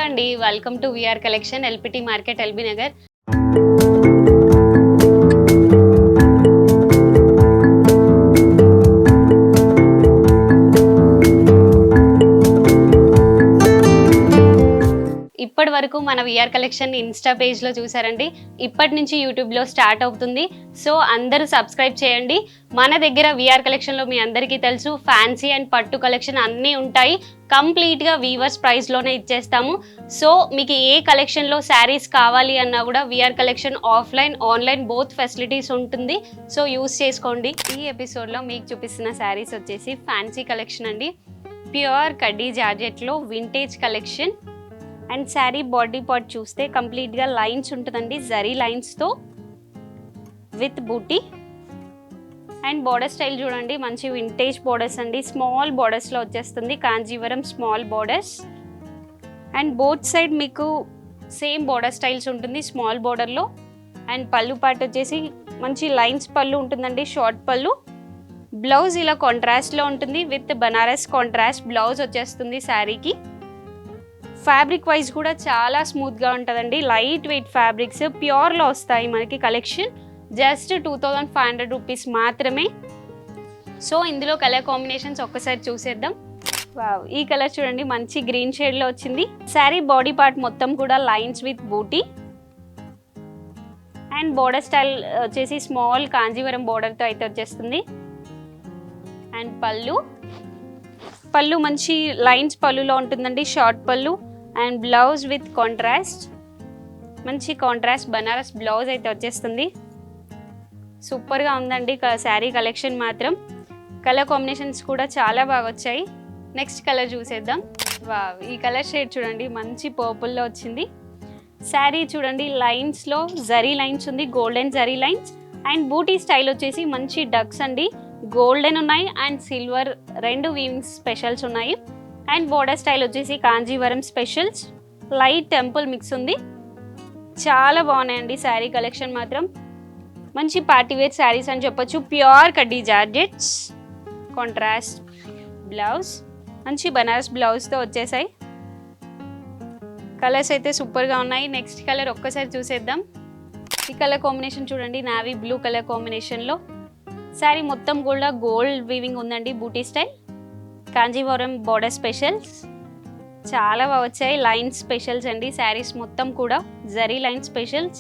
అండి, welcome to VR collection, LPT market, LB Nagar. ఇప్పటి వరకు మన విఆర్ కలెక్షన్ ఇన్స్టా పేజ్లో చూసారండి. ఇప్పటి నుంచి యూట్యూబ్లో స్టార్ట్ అవుతుంది. సో అందరూ సబ్స్క్రైబ్ చేయండి. మన దగ్గర విఆర్ కలెక్షన్లో మీ అందరికీ తెలుసు ఫ్యాన్సీ అండ్ పట్టు కలెక్షన్ అన్నీ ఉంటాయి. కంప్లీట్గా వీవర్స్ ప్రైస్లోనే ఇచ్చేస్తాము. సో మీకు ఏ కలెక్షన్లో శారీస్ కావాలి అన్నా కూడా VR collection offline online both facilities ఉంటుంది. సో యూస్ చేసుకోండి. ఈ ఎపిసోడ్లో మీకు చూపిస్తున్న శారీస్ వచ్చేసి ఫ్యాన్సీ కలెక్షన్ అండి. ప్యూర్ కడ్డీ జార్జెట్లో vintage collection. And sari body part చూస్తే కంప్లీట్గా లైన్స్ ఉంటుందండి, జరీ లైన్స్తో with booty. And border style చూడండి, మంచి వింటేజ్ బార్డర్స్ అండి. స్మాల్ బార్డర్స్లో వచ్చేస్తుంది, Kanjeevaram small borders. And both side మీకు సేమ్ బార్డర్ స్టైల్స్ ఉంటుంది స్మాల్ బార్డర్లో. అండ్ పళ్ళు పార్ట్ వచ్చేసి మంచి లైన్స్ పళ్ళు ఉంటుందండి, షార్ట్ పళ్ళు. బ్లౌజ్ ఇలా కాంట్రాస్ట్లో ఉంటుంది విత్ బనారస్ కాంట్రాస్ట్ బ్లౌజ్ వచ్చేస్తుంది శారీకి. ఫ్యాబ్రిక్ వైజ్ కూడా చాలా స్మూత్గా ఉంటుందండి, లైట్ వెయిట్ ఫ్యాబ్రిక్స్ ప్యూర్లో వస్తాయి మనకి కలెక్షన్. జస్ట్ 2500 రూపీస్ మాత్రమే. సో ఇందులో కలర్ కాంబినేషన్స్ ఒక్కసారి చూసేద్దాం. వావ్, ఈ కలర్ చూడండి, మంచి గ్రీన్ షేడ్లో వచ్చింది. శారీ బాడీ పార్ట్ మొత్తం కూడా lines with booty. And border style వచ్చేసి స్మాల్ కాంజీవరం బోర్డర్తో అయితే వచ్చేస్తుంది. అండ్ పళ్ళు మంచి లైన్స్ పళ్ళులో ఉంటుందండి, short pallu. And blouse with contrast, మంచి కాంట్రాస్ట్ బనారస్ బ్లౌజ్ అయితే వచ్చేస్తుంది. సూపర్గా ఉందండి శారీ కలెక్షన్ మాత్రం. కలర్ కాంబినేషన్స్ కూడా చాలా బాగా వచ్చాయి. నెక్స్ట్ కలర్ చూసేద్దాం. వావ్, ఈ కలర్ షేడ్ చూడండి, మంచి పర్పుల్లో వచ్చింది. శారీ చూడండి, లైన్స్లో జరీ లైన్స్ ఉంది, golden zari lines. And buti style వచ్చేసి మంచి డక్స్ అండి, గోల్డెన్ ఉన్నాయి అండ్ సిల్వర్ రెండు వీవింగ్ స్పెషల్స్ ఉన్నాయి. అండ్ బోర్డర్ స్టైల్ వచ్చేసి Kanjeevaram specials, light temple mix ఉంది. చాలా బాగున్నాయండి శారీ కలెక్షన్ మాత్రం. మంచి పార్టీవేర్ శారీస్ అని చెప్పొచ్చు. ప్యూర్ కడ్డీ జార్జెట్స్, కాంట్రాస్ట్ బ్లౌజ్, మంచి బనారస్ బ్లౌజ్తో వచ్చేసాయి. కలర్స్ అయితే సూపర్గా ఉన్నాయి. నెక్స్ట్ కలర్ ఒక్కసారి చూసేద్దాం. ఈ కలర్ కాంబినేషన్ చూడండి, నావీ బ్లూ కలర్ కాంబినేషన్లో. శారీ మొత్తం కూడా గోల్డ్ వీవింగ్ ఉందండి, బూటీ స్టైల్. కాంజీవరం బోర్డర్ స్పెషల్స్ చాలా బాగా వచ్చాయి, లైన్ స్పెషల్స్ అండి. శారీస్ మొత్తం కూడా జరీ లైన్ స్పెషల్స్.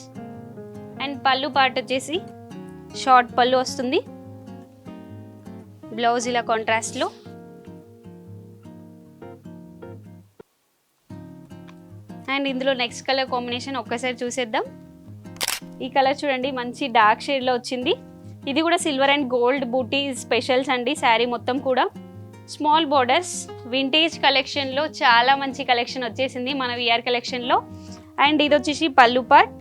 అండ్ పళ్ళు పార్ట్ వచ్చేసి షార్ట్ పళ్ళు వస్తుంది, బ్లౌజ్ ఇలా కాంట్రాస్ట్లో. అండ్ ఇందులో నెక్స్ట్ కలర్ కాంబినేషన్ ఒక్కసారి చూసేద్దాం. ఈ కలర్ చూడండి, మంచి డార్క్ షేడ్లో వచ్చింది. ఇది కూడా silver and gold buti specials అండి. శారీ మొత్తం కూడా స్మాల్ బోర్డర్స్, వింటేజ్ కలెక్షన్లో చాలా మంచి కలెక్షన్ వచ్చేసింది మన విఆర్ కలెక్షన్లో. అండ్ ఇది వచ్చేసి పళ్ళు పార్ట్,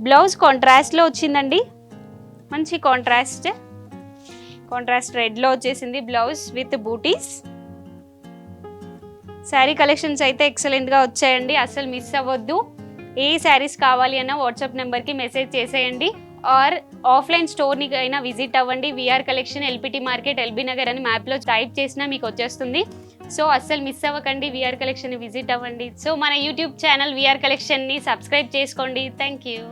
బ్లౌజ్ కాంట్రాస్ట్లో వచ్చిందండి, మంచి కాంట్రాస్ట్ రెడ్లో వచ్చేసింది blouse with butis. Sari collections అయితే ఎక్సలెంట్గా వచ్చాయండి, అసలు మిస్ అవ్వద్దు. ఏ శారీస్ కావాలి అన్న వాట్సాప్ నెంబర్కి మెసేజ్ చేసేయండి. ఆర్ ఆఫ్లైన్ స్టోర్ని అయినా విజిట్ అవ్వండి. VR collection, LPT market, LB Nagar అని మ్యాప్లో టైప్ చేసినా మీకు వచ్చేస్తుంది. సో అస్సలు మిస్ అవ్వకండి, విఆర్ కలెక్షన్ని విజిట్ అవ్వండి. సో మన యూట్యూబ్ ఛానల్ విఆర్ కలెక్షన్ని సబ్స్క్రైబ్ చేసుకోండి. Thank you.